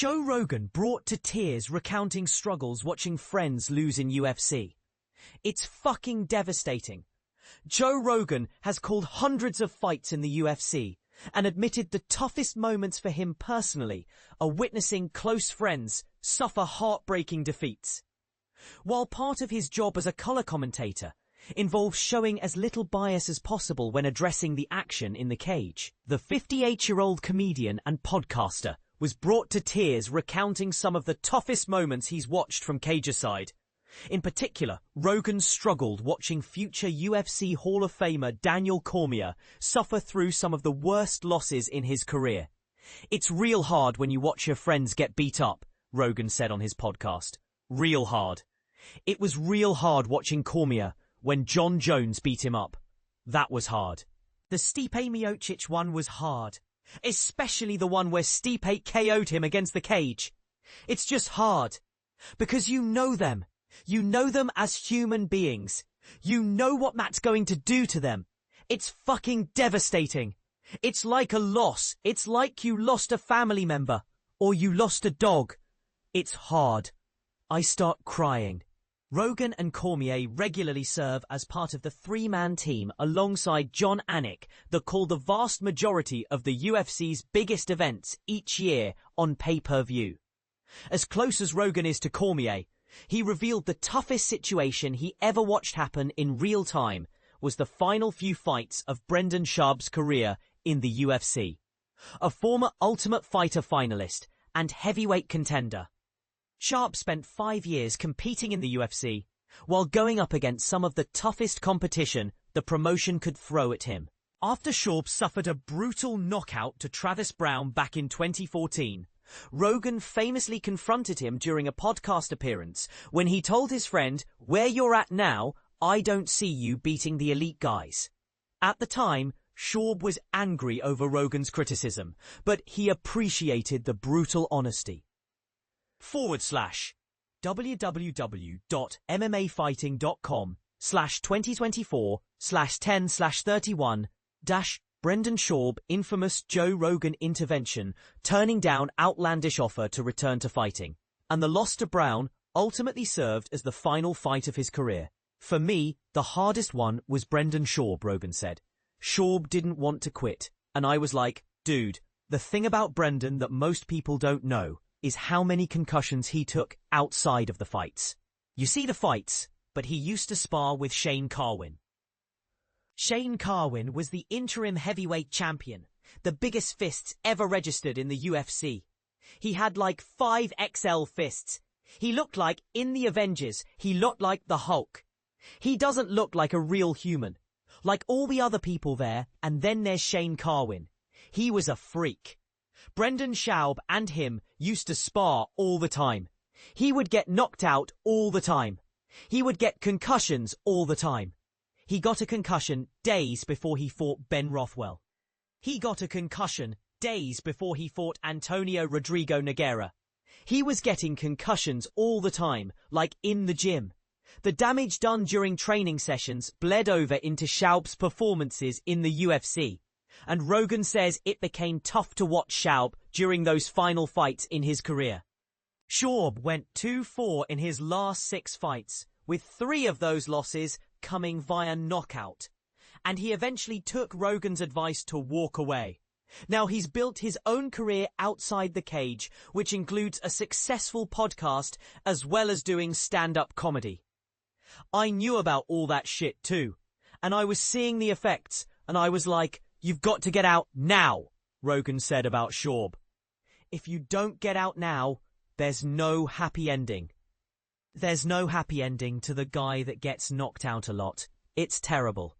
Joe Rogan brought to tears recounting struggles watching friends lose in UFC. It's fucking devastating. Joe Rogan has called hundreds of fights in the UFC and admitted the toughest moments for him personally are witnessing close friends suffer heartbreaking defeats. While part of his job as a color commentator involves showing as little bias as possible when addressing the action in the cage, the 58-year-old comedian and podcaster was brought to tears recounting some of the toughest moments he's watched from cagerside. In particular, Rogan struggled watching future UFC Hall of Famer Daniel Cormier suffer through some of the worst losses in his career. "It's real hard when you watch your friends get beat up," Rogan said on his podcast. Real hard. "It was real hard watching Cormier when John Jones beat him up. That was hard. The Stipe Miocic one was hard. Especially the one where Stipe KO'd him against the cage. It's just hard. Because you know them. You know them as human beings. You know what that's going to do to them. It's fucking devastating. It's like a loss. It's like you lost a family member. Or you lost a dog. It's hard. I start crying." Rogan and Cormier regularly serve as part of the three-man team alongside John Anik that call the vast majority of the UFC's biggest events each year on pay-per-view. As close as Rogan is to Cormier, he revealed the toughest situation he ever watched happen in real time was the final few fights of Brendan Schaub's career in the UFC. A former Ultimate Fighter finalist and heavyweight contender, Schaub spent 5 years competing in the UFC while going up against some of the toughest competition the promotion could throw at him. After Schaub suffered a brutal knockout to Travis Browne back in 2014, Rogan famously confronted him during a podcast appearance when he told his friend, "Where you're at now, I don't see you beating the elite guys." At the time, Schaub was angry over Rogan's criticism, but he appreciated the brutal honesty. www.mmafighting.com/2024/10/31 Brendan Schaub infamous Joe Rogan intervention turning down outlandish offer to return to fighting, and the loss to Browne ultimately served as the final fight of his career. "For me, the hardest one was Brendan Schaub," Rogan said. "Schaub didn't want to quit, and I was like, dude, the thing about Brendan that most people don't know is how many concussions he took outside of the fights. You see the fights, but he used to spar with Shane Carwin." Shane Carwin was the interim heavyweight champion, the biggest fists ever registered in the UFC. He had like 5XL fists. He looked like, in the Avengers, he looked like the Hulk. He doesn't look like a real human. Like all the other people there, and then there's Shane Carwin. He was a freak. Brendan Schaub and him used to spar all the time. He would get knocked out all the time. He would get concussions all the time. He got a concussion days before he fought Ben Rothwell. He got a concussion days before he fought Antonio Rodrigo Nogueira. He was getting concussions all the time, like in the gym. The damage done during training sessions bled over into Schaub's performances in the UFC. And Rogan says it became tough to watch Schaub during those final fights in his career. Schaub went 2-4 in his last 6 fights, with 3 of those losses coming via knockout. And he eventually took Rogan's advice to walk away. Now he's built his own career outside the cage, which includes a successful podcast as well as doing stand-up comedy. "I knew about all that shit too, and I was seeing the effects, and I was like, you've got to get out now," Rogan said about Schaub. "If you don't get out now, there's no happy ending. There's no happy ending to the guy that gets knocked out a lot. It's terrible."